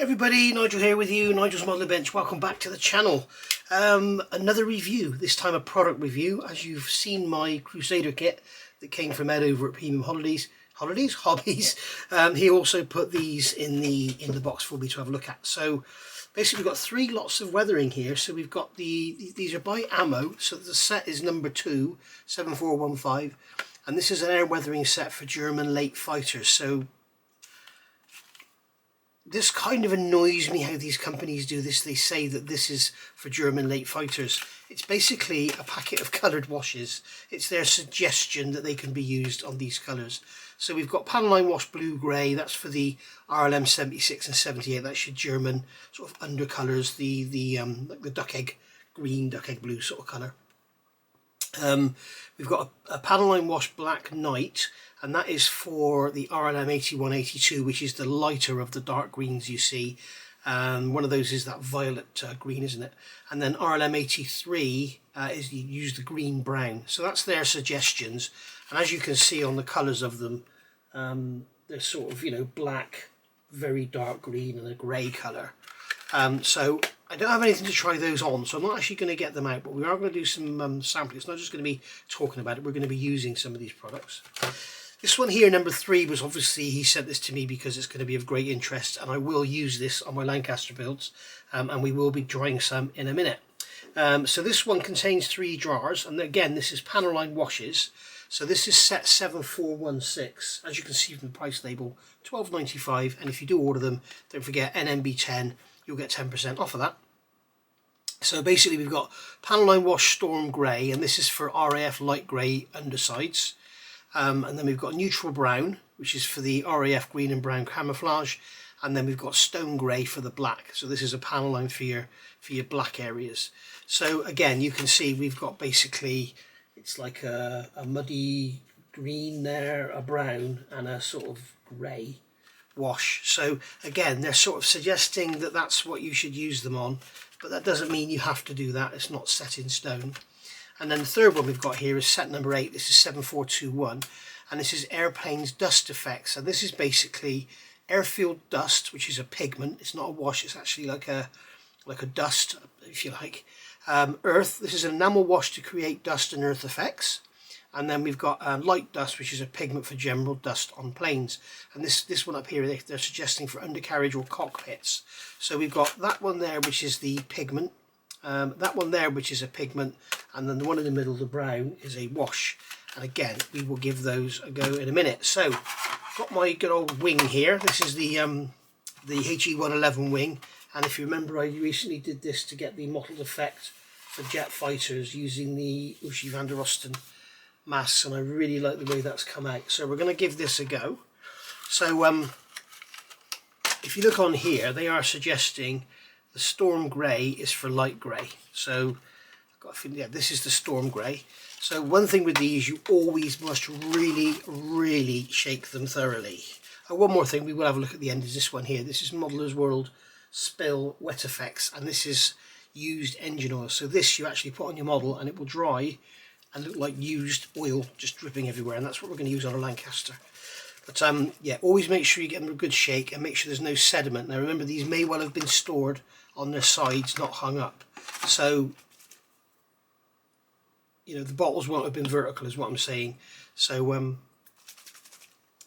Everybody, Nigel here with you, Nigel's Modeling Bench. Welcome back to the channel. Another review, this time a product review. As you've seen my Crusader kit that came from Ed over at Pigment Hobbies. He also put these in the box for me to have a look at. So basically we've got three lots of weathering here. So we've got these are by Ammo, so the set is number 2, 7415, and this is an air weathering set for German late fighters. So this kind of annoys me how these companies do this. They say that this is for German late fighters. It's basically a packet of coloured washes. It's their suggestion that they can be used on these colours. So we've got panel line wash blue grey. That's for the RLM 76 and 78. That's your German sort of undercolours. Like the duck egg green, duck egg blue sort of colour. We've got a panel line wash black night, and that is for the RLM 81, 82, which is the lighter of the dark greens you see. One of those is that violet green, isn't it? And then RLM 83 is you use the green brown. So that's their suggestions, and as you can see on the colours of them, they're sort of, you know, black, very dark green, and a grey colour. So I don't have anything to try those on, so I'm not actually going to get them out, but we are going to do some sampling. It's not just going to be talking about it, we're going to be using some of these products. This one here, number 3, was obviously, he sent this to me because it's going to be of great interest, and I will use this on my Lancaster builds, and we will be drying some in a minute. So this one contains 3 jars, and again, this is panel line washes. So this is set 7416, as you can see from the price label, £12.95, and if you do order them, don't forget NMB10, you'll get 10% off of that. So basically we've got panel line wash storm grey, and this is for RAF light grey undersides. And then we've got neutral brown, which is for the RAF green and brown camouflage, and then we've got stone grey for the black. So this is a panel line for your black areas. So again, you can see we've got basically, it's like a muddy green there, a brown, and a sort of grey wash. So again, they're sort of suggesting that that's what you should use them on, but that doesn't mean you have to do that. It's not set in stone. And then the third one we've got here is set number 8. This is 7421, and this is Airplanes Dust Effects. And this is basically Airfield Dust, which is a pigment. It's not a wash. It's actually like a dust, if you like. Earth. This is an enamel wash to create dust and earth effects. And then we've got light dust, which is a pigment for general dust on planes. And this one up here, they're suggesting for undercarriage or cockpits. So we've got that one there, which is the pigment. That one there, which is a pigment, and then the one in the middle, the brown, is a wash. And again, we will give those a go in a minute. So, got my good old wing here. This is the HE111 wing, and if you remember, I recently did this to get the mottled effect for jet fighters using the Ushi van der Osten masks, and I really like the way that's come out. So we're going to give this a go. So if you look on here, they are suggesting the storm grey is for light grey. So I've got a feeling, yeah, this is the storm grey. So one thing with these, you always must really shake them thoroughly. One more thing we will have a look at the end is this one here. This is Modeller's World Spill Wet Effects, and this is used engine oil. So this you actually put on your model and it will dry and look like used oil just dripping everywhere, and that's what we're going to use on a Lancaster. But yeah, always make sure you get them a good shake and make sure there's no sediment. Now remember, these may well have been stored on their sides, not hung up. So, you know, the bottles won't have been vertical is what I'm saying. So,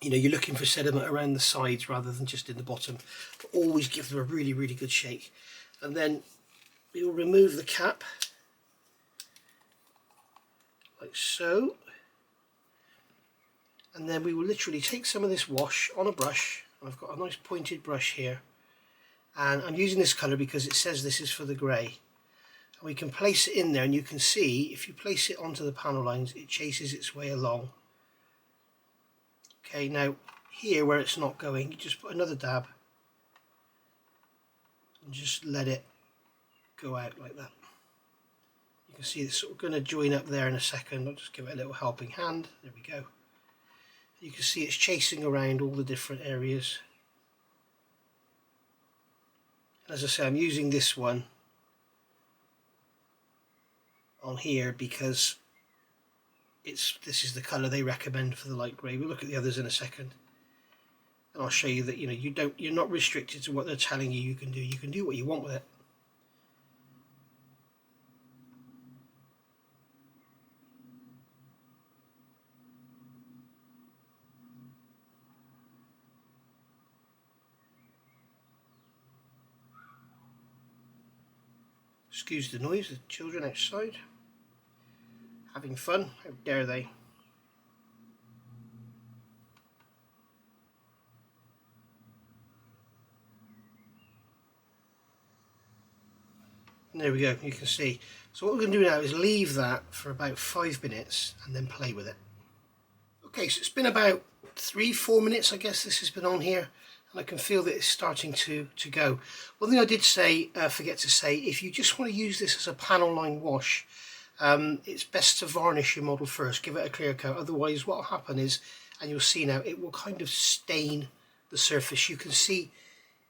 you know, you're looking for sediment around the sides rather than just in the bottom. But always give them a really good shake. And then we will remove the cap, like so. And then we will literally take some of this wash on a brush. I've got a nice pointed brush here, and I'm using this colour because it says this is for the grey. And we can place it in there, and you can see if you place it onto the panel lines, it chases its way along. Okay, now here where it's not going, you just put another dab and just let it go out like that. You can see it's sort of going to join up there in a second. I'll just give it a little helping hand. There we go. You can see it's chasing around all the different areas. As I say, I'm using this one on here because this is the colour they recommend for the light grey. We'll look at the others in a second. And I'll show you that you're not restricted to what they're telling you can do. You can do what you want with it. Excuse the noise, the children outside having fun. How dare they? And there we go, you can see. So what we're going to do now is leave that for about 5 minutes and then play with it. Okay, so it's been about 3-4 minutes, I guess this has been on here, and I can feel that it's starting to go. One thing I did forget to say, if you just want to use this as a panel line wash, it's best to varnish your model first, give it a clear coat. Otherwise what will happen is, and you'll see now, it will kind of stain the surface. You can see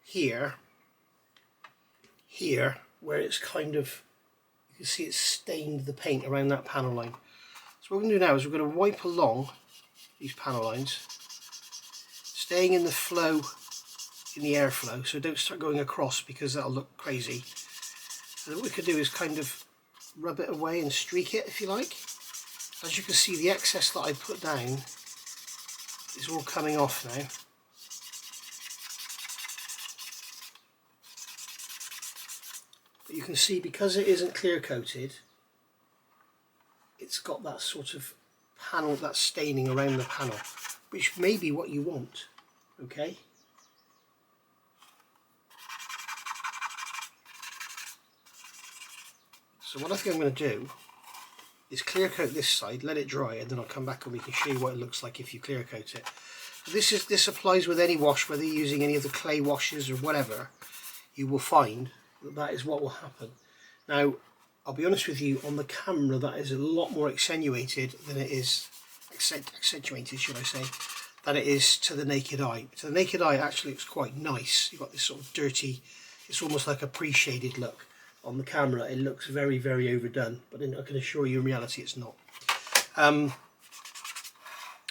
here where it's kind of, you can see it's stained the paint around that panel line. So what we're going to do now is we're going to wipe along these panel lines, staying in the flow, in the airflow, so don't start going across because that'll look crazy. And what we could do is kind of rub it away and streak it if you like. As you can see, the excess that I put down is all coming off now. But you can see, because it isn't clear coated, it's got that sort of panel, that staining around the panel, which may be what you want. Okay, so what I think I'm going to do is clear coat this side, let it dry, and then I'll come back and we can show you what it looks like if you clear coat it. This applies with any wash, whether you're using any of the clay washes or whatever. You will find that is what will happen. Now, I'll be honest with you, on the camera that is a lot more accentuated than it is, accentuated should I say, than it is to the naked eye. To the naked eye, actually looks quite nice. You've got this sort of dirty, it's almost like a pre-shaded look. On the camera it looks very, very overdone, but I can assure you in reality it's not. I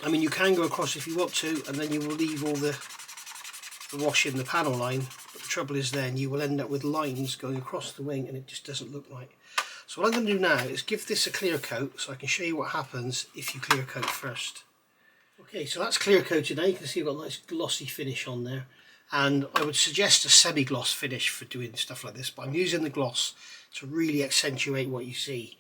mean, you can go across if you want to, and then you will leave all the wash in the panel line, but the trouble is then you will end up with lines going across the wing and it just doesn't look right. So what I'm going to do now is give this a clear coat so I can show you what happens if you clear coat first. Okay, so that's clear coated now. You can see I've got a nice glossy finish on there, and I would suggest a semi-gloss finish for doing stuff like this, but I'm using the gloss to really accentuate what you see.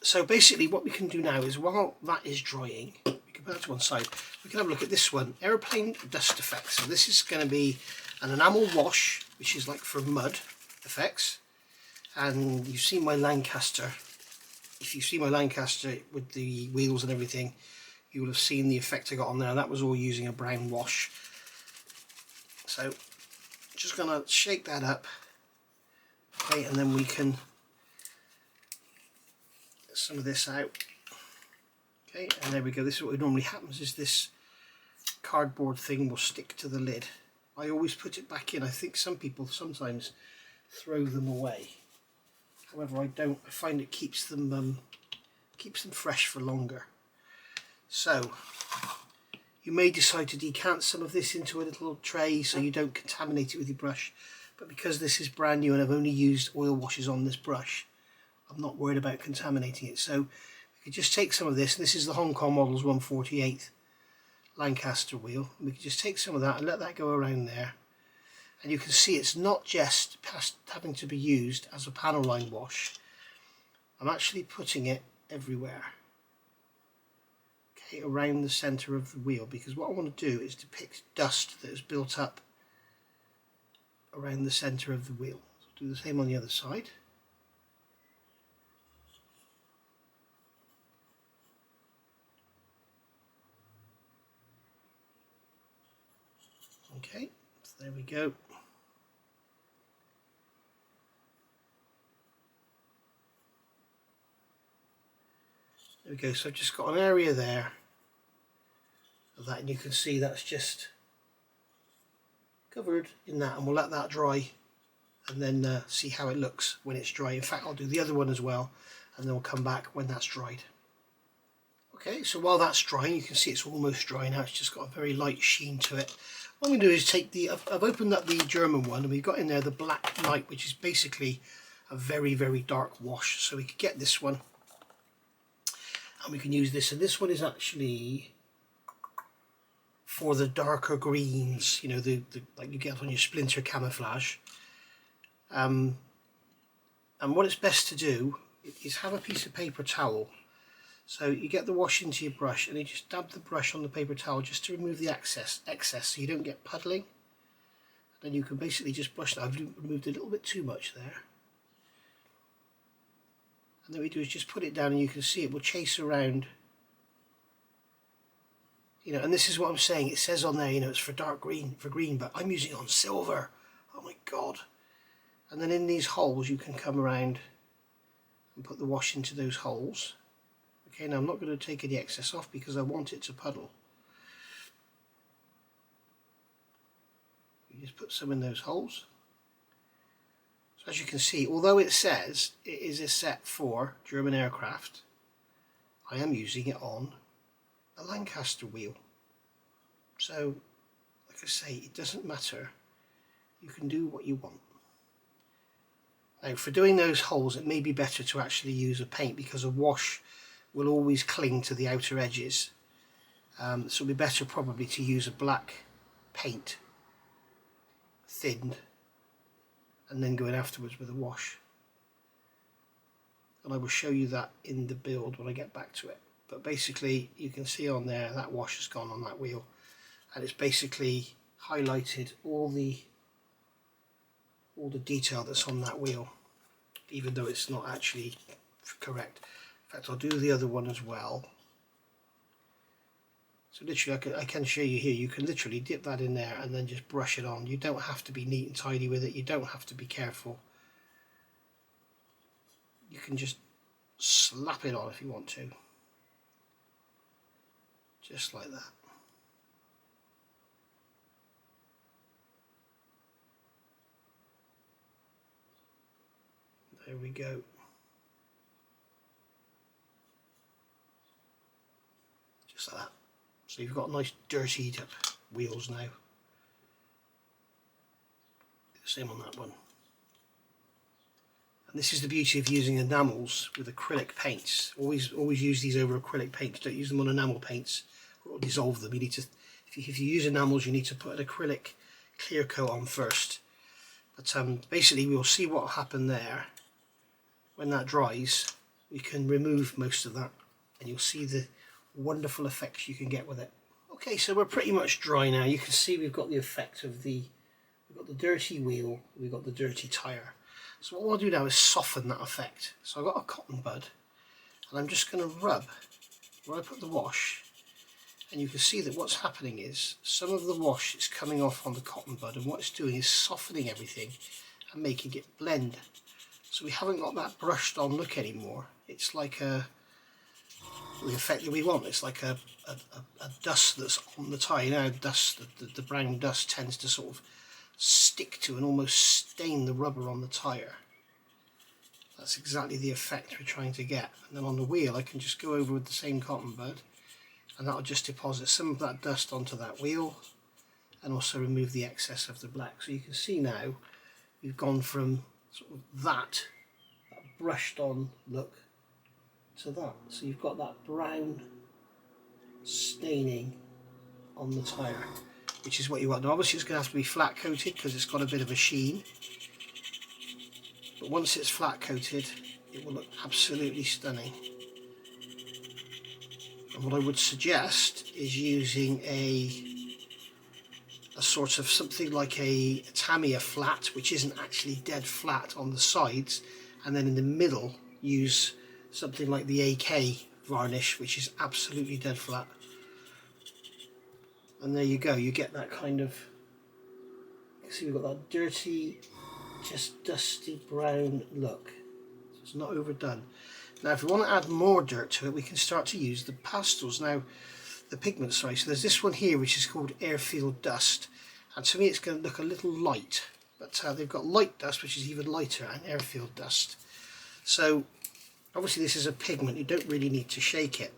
So basically what we can do now is, while that is drying, we can put that to one side, we can have a look at this one, Airplane Dust Effects. So this is going to be an enamel wash, which is like for mud effects. And you've seen my Lancaster. If you've seen my Lancaster with the wheels and everything, you will have seen the effect I got on there. That was all using a brown wash. So just going to shake that up. Okay, and then we can get some of this out. Okay, and there we go. This is what normally happens, is this cardboard thing will stick to the lid. I always put it back in. I think some people sometimes throw them away. However, I don't. I find it keeps them fresh for longer. So you may decide to decant some of this into a little tray so you don't contaminate it with your brush. But because this is brand new and I've only used oil washes on this brush, I'm not worried about contaminating it. So we could just take some of this, and this is the Hong Kong Models 1/48 Lancaster wheel. We could just take some of that and let that go around there. And you can see it's not just past having to be used as a panel line wash. I'm actually putting it everywhere. Okay, around the centre of the wheel, because what I want to do is depict dust that is built up around the centre of the wheel. So do the same on the other side. Okay, so there we go. There we go, so I've just got an area there of that, and you can see that's just covered in that, and we'll let that dry and then see how it looks when it's dry. In fact, I'll do the other one as well, and then we'll come back when that's dried. Okay, so while that's drying, you can see it's almost dry now. It's just got a very light sheen to it. What I'm going to do is take I've opened up the German one, and we've got in there the Black Knight, which is basically a very, very dark wash. So we could get this one, and we can use this. And this one is actually for the darker greens, you know, the like you get on your splinter camouflage. And what it's best to do is have a piece of paper towel. So you get the wash into your brush, and you just dab the brush on the paper towel just to remove the excess so you don't get puddling. Then you can basically just brush that. I've removed a little bit too much there. And then what we do is just put it down, and you can see it will chase around. You know, and this is what I'm saying. It says on there, you know, it's for dark green, but I'm using it on silver. Oh my God. And then in these holes, you can come around and put the wash into those holes. Okay, now I'm not going to take any excess off because I want it to puddle. You just put some in those holes. So as you can see, although it says it is a set for German aircraft, I am using it on a Lancaster wheel. So, like I say, it doesn't matter. You can do what you want. Now, for doing those holes, it may be better to actually use a paint because a wash will always cling to the outer edges. So it'll be better probably to use a black paint, thinned, and then go in afterwards with a wash. And I will show you that in the build when I get back to it. But basically, you can see on there that wash has gone on that wheel, and it's basically highlighted all the detail that's on that wheel, even though it's not actually correct. In fact, I'll do the other one as well. So literally, I can show you here. You can literally dip that in there and then just brush it on. You don't have to be neat and tidy with it. You don't have to be careful. You can just slap it on if you want to. Just like that. There we go. Just like that. So you've got nice dirtied up wheels now. Same on that one. And this is the beauty of using enamels with acrylic paints. Always use these over acrylic paints. Don't use them on enamel paints, or it'll dissolve them. You need to, if you use enamels, you need to put an acrylic clear coat on first. But basically, we'll see what will happen there. When that dries, we can remove most of that, and you'll see the wonderful effects you can get with it. Okay, so we're pretty much dry now. You can see we've got the effect of we've got the dirty wheel, we've got the dirty tyre. So what I'll do now is soften that effect. So I've got a cotton bud, and I'm just going to rub where I put the wash, and you can see that what's happening is some of the wash is coming off on the cotton bud, and what it's doing is softening everything and making it blend. So we haven't got that brushed on look anymore. It's like the effect that we want. It's like a dust that's on the tyre. You know, dust, the brown dust tends to sort of stick to and almost stain the rubber on the tyre. That's exactly the effect we're trying to get. And then on the wheel, I can just go over with the same cotton bud, and that'll just deposit some of that dust onto that wheel, and also remove the excess of the black. So you can see now we've gone from sort of that brushed on look to that. So you've got that brown staining on the tyre, which is what you want. Now obviously it's going to have to be flat coated because it's got a bit of a sheen, but once it's flat coated it will look absolutely stunning. And what I would suggest is using a sort of something like a Tamiya flat, which isn't actually dead flat on the sides, and then in the middle use something like the AK varnish, which is absolutely dead flat. And there you go, you get that kind of, you see we've got that dirty, just dusty brown look. So it's not overdone. Now if we want to add more dirt to it, we can start to use the pastels. Now, the pigment, sorry. So there's this one here which is called Airfield Dust, and to me it's going to look a little light, but they've got light dust which is even lighter, and Airfield Dust. So obviously this is a pigment, you don't really need to shake it.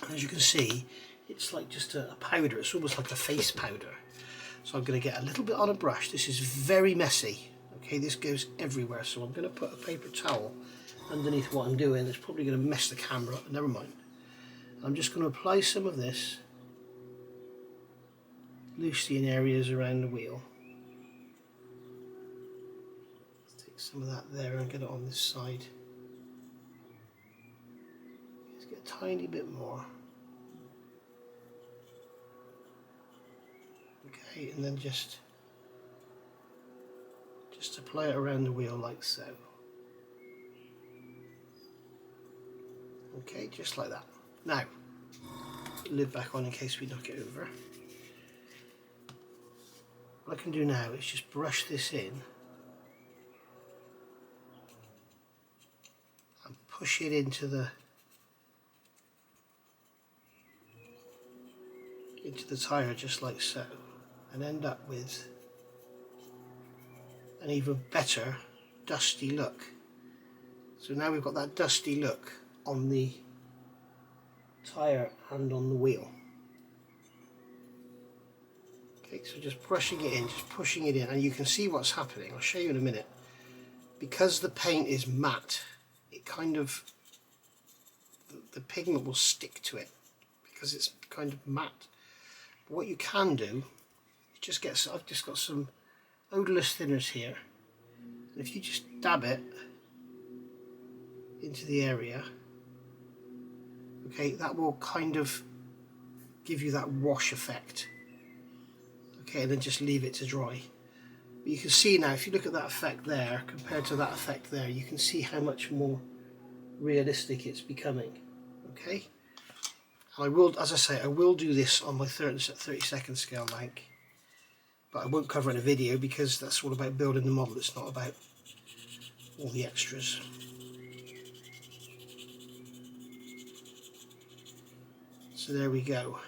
And as you can see, it's like just a powder. It's almost like a face powder. So I'm going to get a little bit on a brush. This is very messy. Okay, this goes everywhere. So I'm going to put a paper towel underneath what I'm doing. It's probably going to mess the camera up, but never mind. I'm just going to apply some of this loosely in areas around the wheel. Let's take some of that there and get it on this side. Let's get a tiny bit more. Okay, and then just apply it around the wheel like so. Okay, just like that. Now, lid back on in case we knock it over. What I can do now is just brush this in and push it into the tyre just like so, and end up with an even better dusty look. So now we've got that dusty look on the tyre and on the wheel. Okay, so just brushing it in, just pushing it in, and you can see what's happening. I'll show you in a minute. Because the paint is matte, it kind of, the pigment will stick to it because it's kind of matte. But what you can do is just get, I've just got some odorless thinners here, and if you just dab it into the area, okay, that will kind of give you that wash effect. Okay, and then just leave it to dry. But you can see now, if you look at that effect there compared to that effect there, you can see how much more realistic it's becoming. Okay, and I will, as I say, I will do this on my 30-second scale mic, but I won't cover it in a video because that's all about building the model. It's not about all the extras. So there we go.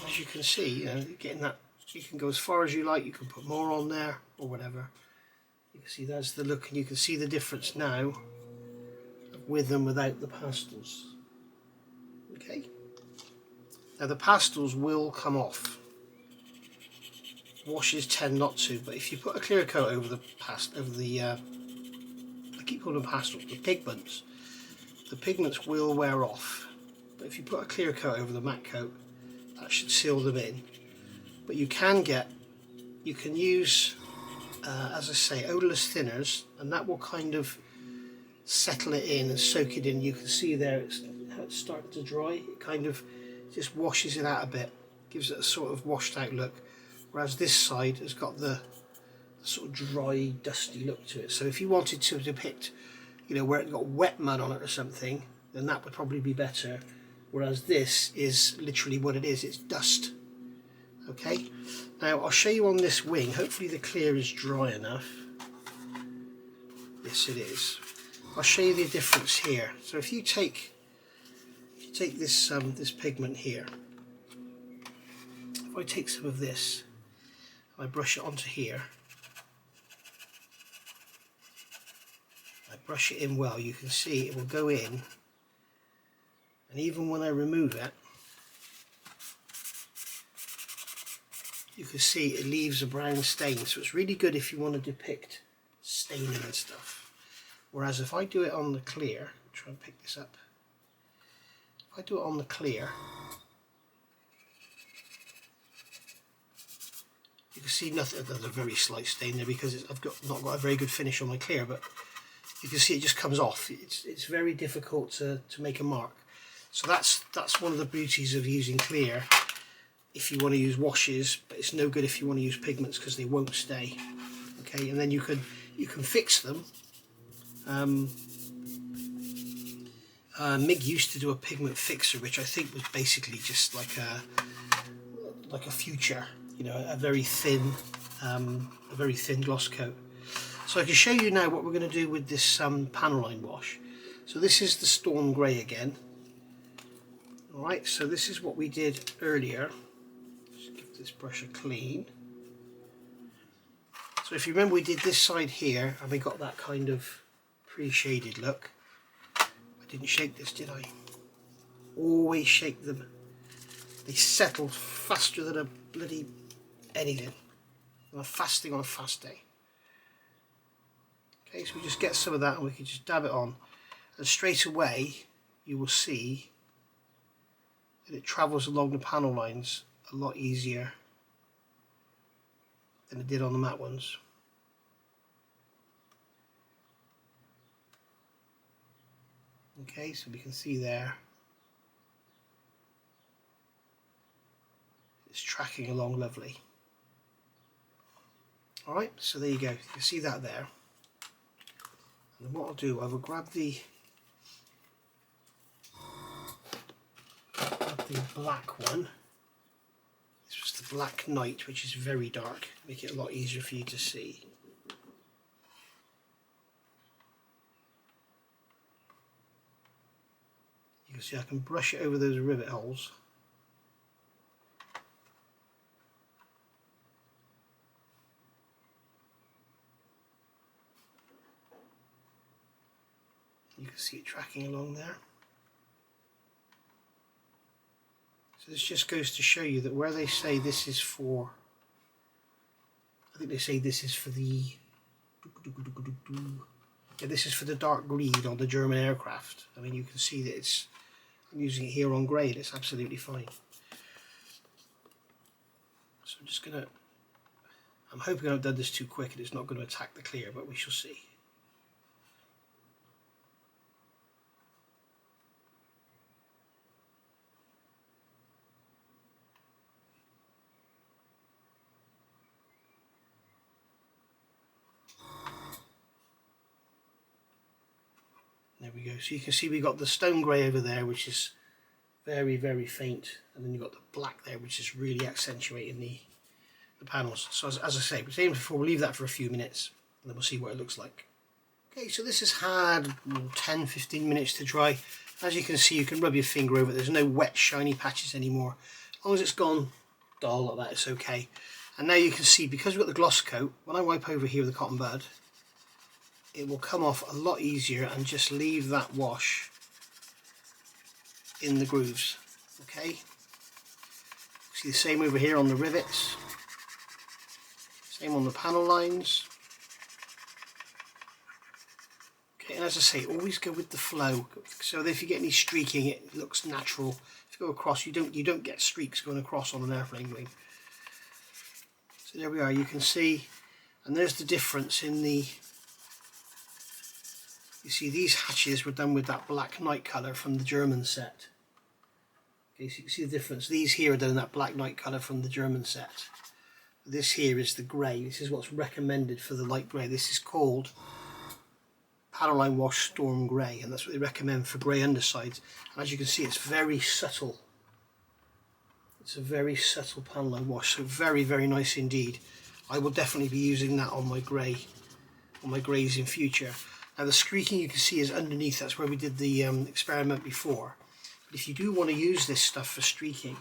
As you can see, you know, getting that, you can go as far as you like, you can put more on there or whatever. You can see that's the look, and you can see the difference now with and without the pastels. Okay, now the pastels will come off. Washes tend not to, but if you put a clear coat over the I keep calling them pastels, the pigments will wear off. But if you put a clear coat over the matte coat, that should seal them in. But you can use, as I say, odorless thinners, and that will kind of settle it in and soak it in. You can see there it's starting to dry. It kind of just washes it out a bit, gives it a sort of washed out look. Whereas this side has got the sort of dry, dusty look to it. So if you wanted to depict, you know, where it got wet mud on it or something, then that would probably be better. Whereas this is literally what it is, it's dust. Okay, now I'll show you on this wing. Hopefully the clear is dry enough. Yes, it is. I'll show you the difference here. So if you take this this pigment here, if I take some of this, I brush it onto here, I brush it in well, you can see it will go in, and even when I remove it, you can see it leaves a brown stain. So it's really good if you want to depict staining and stuff. Whereas if I do it on the clear, try and pick this up, if I do it on the clear, you can see nothing. There's a very slight stain there because I've not got a very good finish on my clear, but you can see it just comes off. It's very difficult to make a mark. So that's one of the beauties of using clear if you want to use washes, but it's no good if you want to use pigments because they won't stay. Okay, and then you can fix them. Mig used to do a pigment fixer, which I think was basically just like a future, you know, a very thin gloss coat. So I can show you now what we're going to do with this panel line wash. So this is the Storm Grey again. Alright, so this is what we did earlier. Just give this brush a clean. So if you remember, we did this side here and we got that kind of pre-shaded look. I didn't shake this, did I? Always shake them. They settle faster than a bloody anything. I'm fasting on a fast day. Okay, so we just get some of that and we can just dab it on. And straight away you will see that it travels along the panel lines a lot easier than it did on the matte ones. Okay, so we can see there it's tracking along lovely. Alright, so there you go, you can see that there. And what I'll do, I will grab the black one. This was the Black Night, which is very dark, make it a lot easier for you to see. You can see I can brush it over those rivet holes. You can see it tracking along there. So this just goes to show you that where they say this is for, I think they say this is for the, yeah, this is for the dark green on the German aircraft. I mean, you can see that it's, I'm using it here on grey and it's absolutely fine. So I'm just gonna, I'm hoping I've done this too quick and it's not going to attack the clear, but we shall see. There we go. So you can see we got the stone grey over there, which is very, very faint, and then you've got the black there, which is really accentuating the panels. So as I say, we're saying before, we'll leave that for a few minutes, and then we'll see what it looks like. Okay, so this has had 10-15 minutes to dry. As you can see, you can rub your finger over it. There's no wet, shiny patches anymore. As long as it's gone dull like that, it's okay. And now you can see, because we've got the gloss coat, when I wipe over here with a cotton bud, it will come off a lot easier and just leave that wash in the grooves. Okay, see the same over here on the rivets, same on the panel lines. Okay, and as I say, always go with the flow, so that if you get any streaking, it looks natural. If you go across, you don't get streaks going across on an airplane wing. So there we are, you can see, and there's the difference in the, you see these hatches were done with that Black Night colour from the German set. Okay, so you can see the difference. These here are done in that Black Night colour from the German set. This here is the grey. This is what's recommended for the light grey. This is called Panel Line Wash Storm Grey, and that's what they recommend for grey undersides. And as you can see, it's very subtle. It's a very subtle panel line wash, so very, very nice indeed. I will definitely be using that on my grey, on my greys in future. Now the streaking you can see is underneath, that's where we did the experiment before. But if you do want to use this stuff for streaking,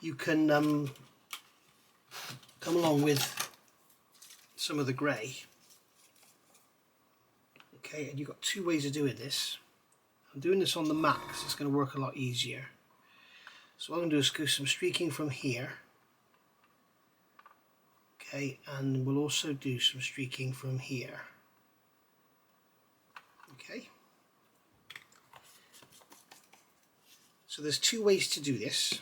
you can come along with some of the grey. Okay, and you've got two ways of doing this. I'm doing this on the matte because it's going to work a lot easier. So what I'm going to do is go some streaking from here. Okay, and we'll also do some streaking from here. Okay, so there's two ways to do this.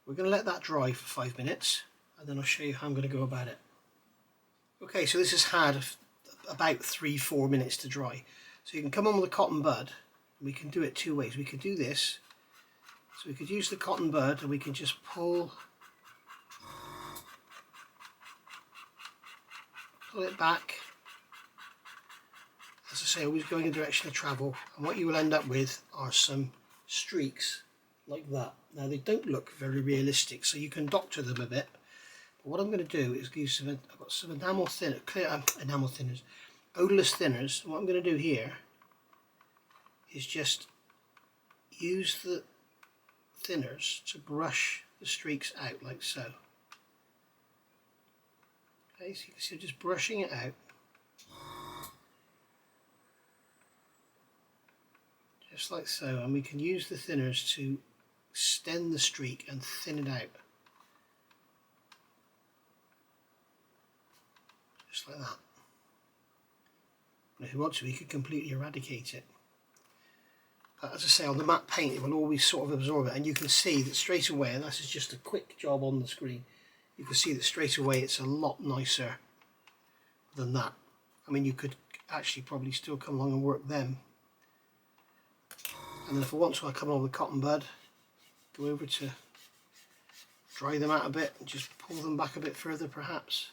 We're going to let that dry for 5 minutes and then I'll show you how I'm going to go about it. Okay, so this has had about 3-4 minutes to dry. So you can come on with a cotton bud. We can do it two ways. We could do this. So we could use the cotton bud and we can just pull it back. As I say, always going in the direction of travel, and what you will end up with are some streaks like that. Now they don't look very realistic, so you can doctor them a bit. But what I'm going to do is use some, I've got some enamel thinners, odorless thinners. And what I'm going to do here is just use the thinners to brush the streaks out like so. Okay, so you can see I'm just brushing it out. Just like so, and we can use the thinners to extend the streak and thin it out. Just like that. And if you want to, we could completely eradicate it. But as I say, on the matte paint it will always sort of absorb it, and you can see that straight away, and this is just a quick job on the screen, you can see that straight away it's a lot nicer than that. I mean, you could actually probably still come along and work them. And then if I want to, I come along with cotton bud, go over to dry them out a bit and just pull them back a bit further perhaps.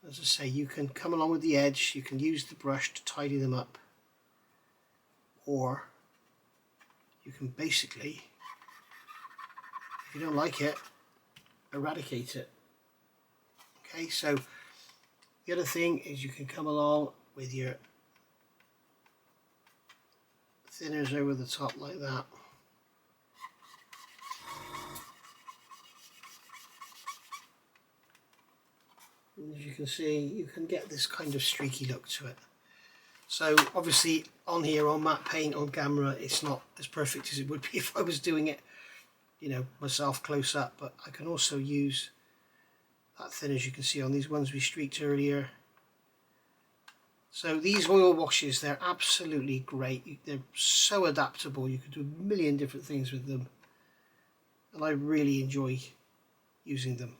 As I say, you can come along with the edge, you can use the brush to tidy them up, or you can basically, if you don't like it, eradicate it. Okay, so the other thing is you can come along with your thinners over the top like that. And as you can see, you can get this kind of streaky look to it. So obviously on here, on matte paint, on camera, it's not as perfect as it would be if I was doing it, you know, myself close up, but I can also use that thin, as you can see on these ones we streaked earlier. So these oil washes, they're absolutely great. They're so adaptable. You can do a million different things with them, and I really enjoy using them.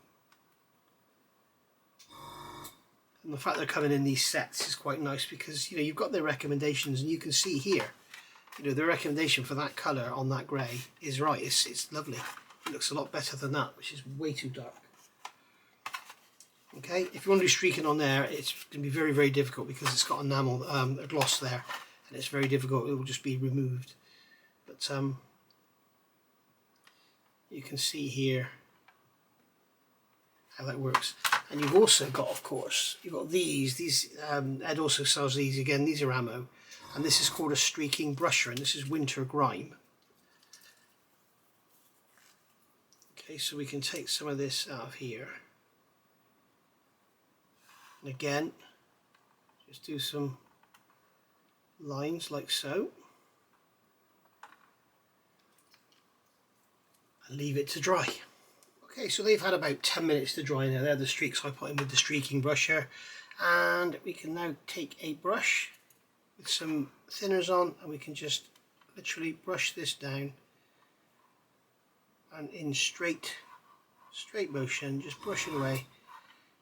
And the fact they're coming in these sets is quite nice because, you know, you've got their recommendations, and you can see here, you know, the recommendation for that colour on that grey is right. It's lovely. It looks a lot better than that, which is way too dark. Okay, if you want to do streaking on there, it's going to be very, very difficult because it's got enamel, a gloss there, and it's very difficult. It will just be removed. But you can see here how that works. And you've also got, of course, you've got these. Ed also sells these again. These are ammo, and this is called a streaking brusher, and this is Winter Grime. Okay, so we can take some of this out of here. And again, just do some lines like so. And leave it to dry. Okay, so they've had about 10 minutes to dry now. They're the streaks I put in with the streaking brusher. And we can now take a brush with some thinners on, and we can just literally brush this down. And in straight motion, just brush it away.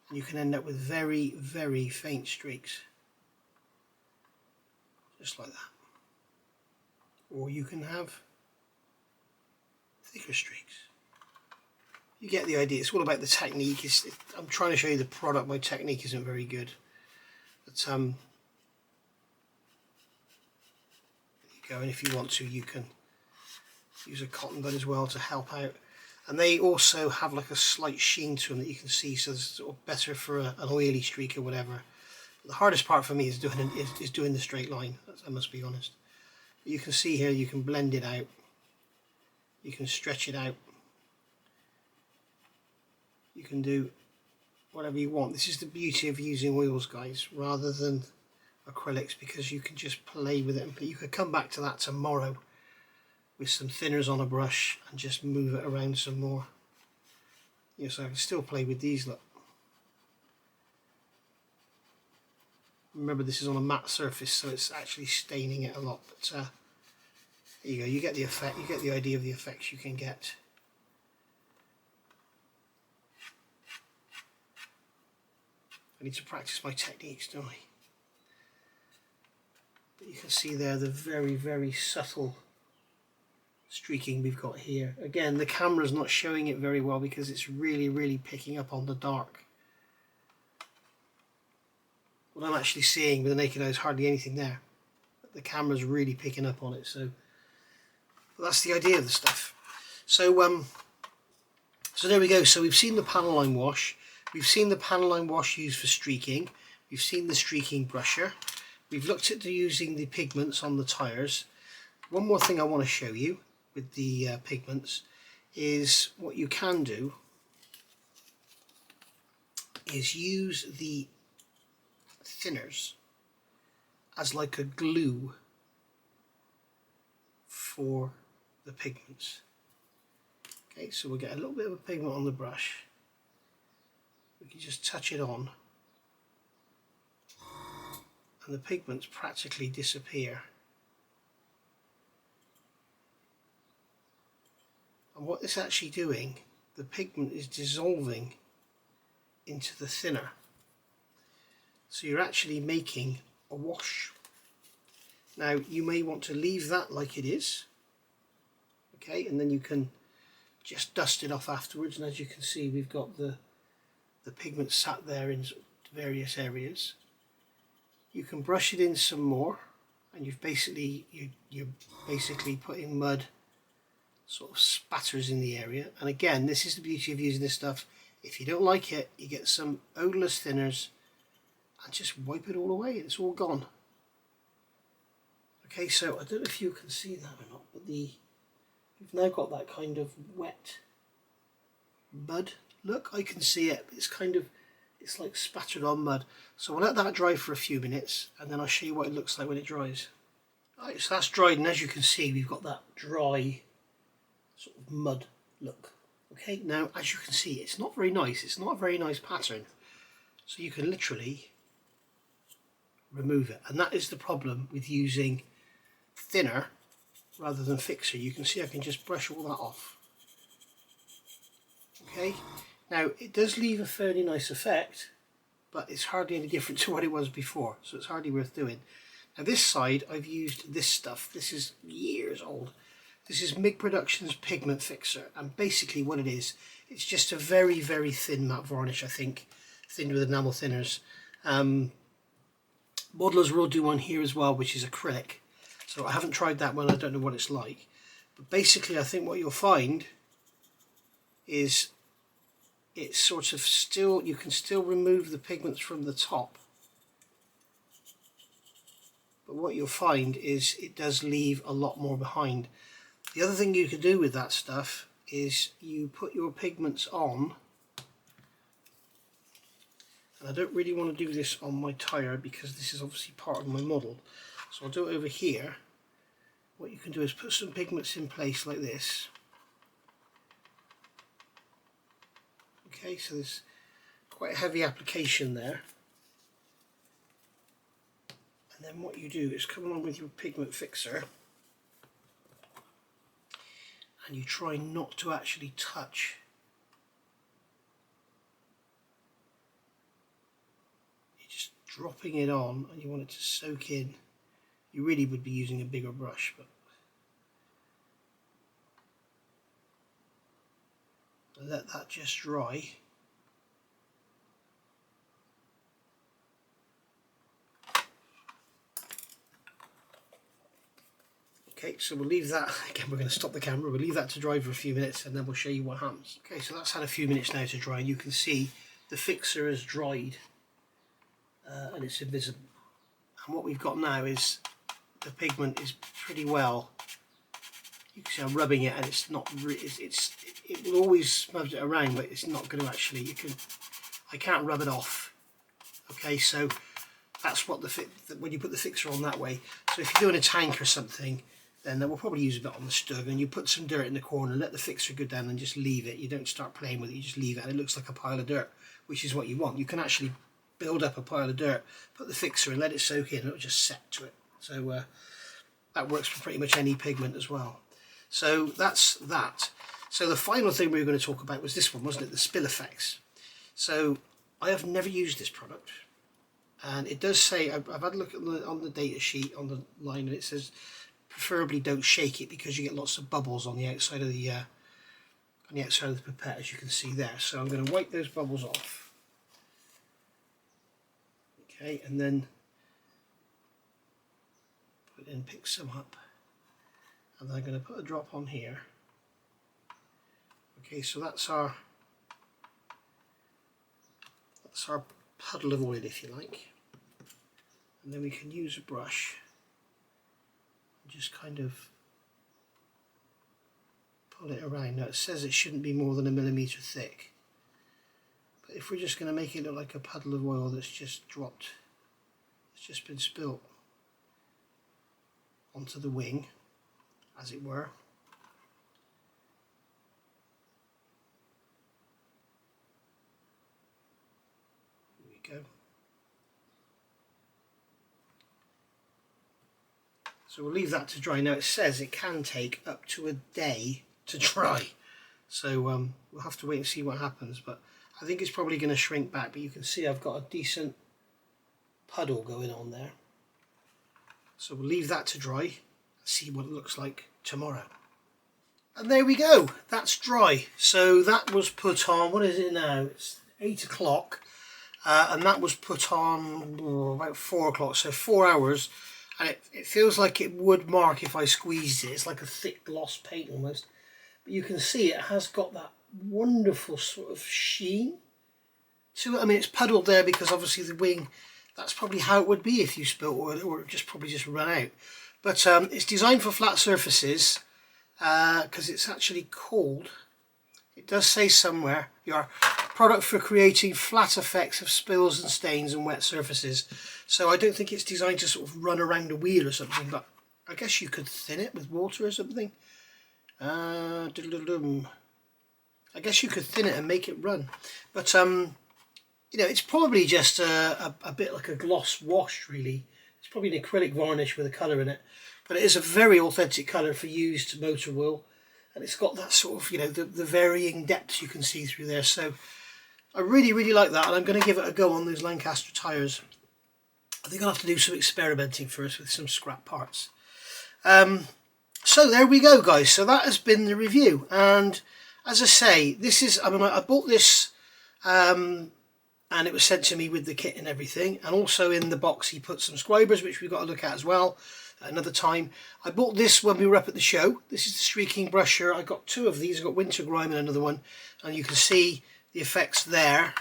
And you can end up with very, very faint streaks. Just like that. Or you can have thicker streaks. You get the idea. It's all about the technique. I'm trying to show you the product. My technique isn't very good. But there you go. And if you want to, you can use a cotton bud as well to help out. And they also have like a slight sheen to them that you can see, so it's sort of better for an oily streak or whatever. But the hardest part for me is doing the straight line. I must be honest. But you can see here, you can blend it out. You can stretch it out. You can do whatever you want. This is the beauty of using oils, guys, rather than acrylics, because you can just play with it. But you could come back to that tomorrow with some thinners on a brush and just move it around some more. Yes, I can still play with these, look. Remember, this is on a matte surface, so it's actually staining it a lot. But there you go, you get the effect, you get the idea of the effects you can get. I need to practice my techniques, don't I? But you can see there the very, very subtle streaking we've got here. Again, the camera's not showing it very well because it's really, really picking up on the dark. What I'm actually seeing with the naked eye is hardly anything there. But the camera's really picking up on it, so that's the idea of the stuff. So so there we go. So we've seen the panel line wash. We've seen the panel line wash used for streaking. We've seen the streaking brusher. We've looked at using the pigments on the tyres. One more thing I want to show you with the pigments is what you can do is use the thinners as like a glue for the pigments. Okay, so we'll get a little bit of a pigment on the brush. We can just touch it on and the pigments practically disappear. And what it's actually doing, the pigment is dissolving into the thinner. So you're actually making a wash. Now you may want to leave that like it is, okay, and then you can just dust it off afterwards, and as you can see we've got the pigment sat there in various areas. You can brush it in some more, and you're basically putting mud sort of spatters in the area. And again, this is the beauty of using this stuff. If you don't like it, you get some odorless thinners and just wipe it all away. It's all gone. Okay, so I don't know if you can see that or not, but we've now got that kind of wet mud look. I can see it. It's like spattered on mud. So we'll let that dry for a few minutes, and then I'll show you what it looks like when it dries. Alright, so that's dried, and as you can see, we've got that dry sort of mud look. Okay, now as you can see, it's not very nice. It's not a very nice pattern. So you can literally remove it, and that is the problem with using thinner rather than fixer. You can see I can just brush all that off. Okay, now it does leave a fairly nice effect, but it's hardly any different to what it was before, so it's hardly worth doing. Now this side I've used this stuff. This is years old. This is MIG Productions Pigment Fixer, and basically what it is, it's just a very, very thin matte varnish, I think, thinned with enamel thinners. Modelers will do one here as well, which is acrylic. So I haven't tried that one, I don't know what it's like. But basically I think what you'll find is it's sort of still, you can still remove the pigments from the top. But what you'll find is it does leave a lot more behind. The other thing you can do with that stuff is you put your pigments on, and I don't really want to do this on my tyre because this is obviously part of my model, so I'll do it over here. What you can do is put some pigments in place like this. Okay, so there's quite a heavy application there, and then what you do is come along with your pigment fixer and you try not to actually touch dropping it on, and you want it to soak in. You really would be using a bigger brush, but let that just dry. Okay, so we'll leave that, again we're going to stop the camera, we'll leave that to dry for a few minutes and then we'll show you what happens. Okay, so that's had a few minutes now to dry, and you can see the fixer has dried and it's invisible. And what we've got now is the pigment is pretty well, you can see I'm rubbing it and it's not, it will always smudge it around, but it's not going to actually, I can't rub it off. Okay, so that's what when you put the fixer on that way. So if you're doing a tank or something, then we'll probably use a bit on the stug, and you put some dirt in the corner, let the fixer go down and just leave it. You don't start playing with it, you just leave it, and it looks like a pile of dirt, which is what you want. You can actually build up a pile of dirt, put the fixer and let it soak in, and it'll just set to it. So that works for pretty much any pigment as well. So that's that. So the final thing we were going to talk about was this one, wasn't it? The spill effects. So I have never used this product, and it does say, I've had a look at on the data sheet on the line, and it says preferably don't shake it because you get lots of bubbles on the outside of the pipette, as you can see there. So I'm going to wipe those bubbles off. Okay, and then pick some up, and then I'm going to put a drop on here. Okay, so that's our puddle of oil, if you like, and then we can use a brush and just kind of pull it around. Now it says it shouldn't be more than 1 millimetre thick. But if we're just going to make it look like a puddle of oil that's just dropped, it's just been spilt onto the wing, as it were. Here we go. So we'll leave that to dry. Now it says it can take up to a day to dry. So we'll have to wait and see what happens. But I think it's probably going to shrink back. But you can see I've got a decent puddle going on there. So we'll leave that to dry and see what it looks like tomorrow. And there we go. That's dry. So that was put on, what is it now? It's 8 o'clock. And that was put on about 4 o'clock. So 4 hours. And it feels like it would mark if I squeezed it. It's like a thick gloss paint almost. But you can see it has got that wonderful sort of sheen to it. I mean, it's puddled there because obviously the wing, that's probably how it would be if you spilt oil, or just probably just run out. But it's designed for flat surfaces because it's actually called, it does say somewhere, your product for creating flat effects of spills and stains on wet surfaces. So I don't think it's designed to sort of run around a wheel or something, but I guess you could thin it with water or something. I guess you could thin it and make it run. But you know, it's probably just a bit like a gloss wash, really. It's probably an acrylic varnish with a colour in it. But it is a very authentic colour for used motor oil. And it's got that sort of, you know, the varying depths you can see through there. So I really, really like that. And I'm going to give it a go on those Lancaster tyres. I think I'll have to do some experimenting first with some scrap parts. So there we go, guys. So that has been the review. And as I say, this is, I mean, I bought this and it was sent to me with the kit and everything. And also in the box he put some scribers, which we've got to look at as well another time. I bought this when we were up at the show. This is the streaking brusher. I got 2 of these. I got Winter Grime and another one. And you can see the effects there.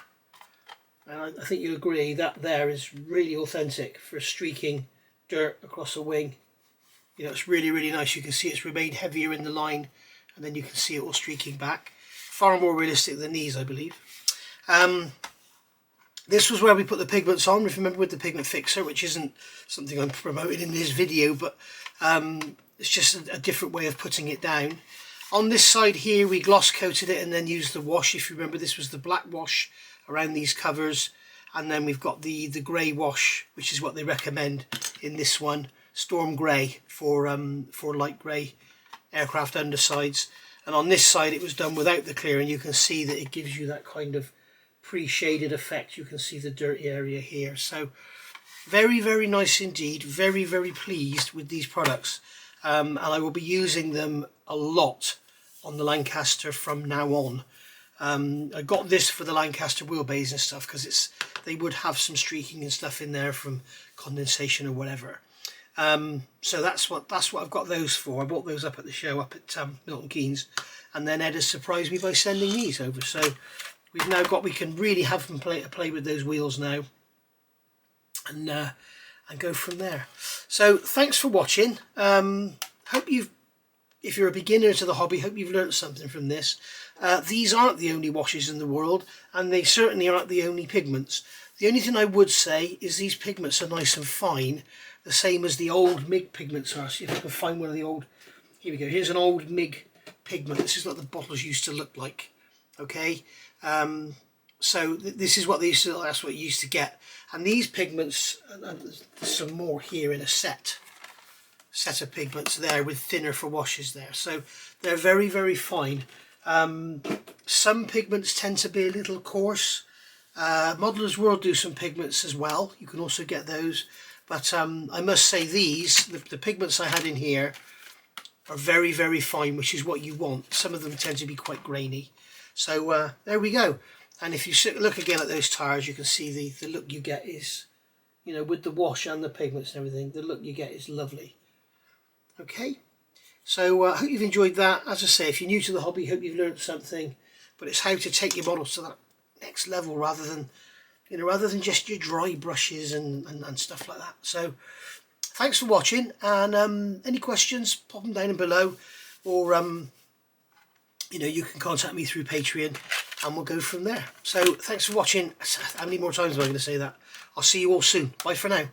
And I think you'll agree that there is really authentic for streaking dirt across a wing. You know, it's really, really nice. You can see it's remained heavier in the line, and then you can see it all streaking back. Far more realistic than these, I believe. This was where we put the pigments on, if you remember, with the pigment fixer, which isn't something I'm promoting in this video, but it's just a different way of putting it down. On this side here, we gloss coated it and then used the wash. If you remember, this was the black wash around these covers, and then we've got the grey wash, which is what they recommend in this one, storm grey for light grey aircraft undersides. And on this side it was done without the clear, and you can see that it gives you that kind of pre-shaded effect. You can see the dirty area here. So very, very nice indeed. Very, very pleased with these products, and I will be using them a lot on the Lancaster from now on. I got this for the Lancaster wheelbase and stuff because they would have some streaking and stuff in there from condensation or whatever. So that's what I've got those for. I bought those up at the show up at Milton Keynes, and then Ed has surprised me by sending these over. So we've now got, we can really have them play with those wheels now, and go from there. So thanks for watching. Hope if you're a beginner to the hobby, hope you've learned something from this. These aren't the only washes in the world, and they certainly aren't the only pigments. The only thing I would say is these pigments are nice and fine, the same as the old MIG pigments are. See if I can find one of the old, here we go, here's an old MIG pigment. This is what the bottles used to look like. Okay, so this is what they used to, that's what you used to get. And these pigments, there's some more here in a set of pigments there with thinner for washes there. So they're very, very fine. Some pigments tend to be a little coarse. Modeller's World do some pigments as well. You can also get those. But I must say these, the pigments I had in here are very, very fine, which is what you want. Some of them tend to be quite grainy. So there we go. And if you look again at those tyres, you can see the look you get is, you know, with the wash and the pigments and everything, the look you get is lovely. Okay, so I hope you've enjoyed that. As I say, if you're new to the hobby, hope you've learned something. But it's how to take your models to that next level rather than, you know, rather than just your dry brushes and stuff like that. So thanks for watching, and any questions, pop them down below, or you know, you can contact me through Patreon and we'll go from there. So thanks for watching. How many more times am I going to say that? I'll see you all soon. Bye for now.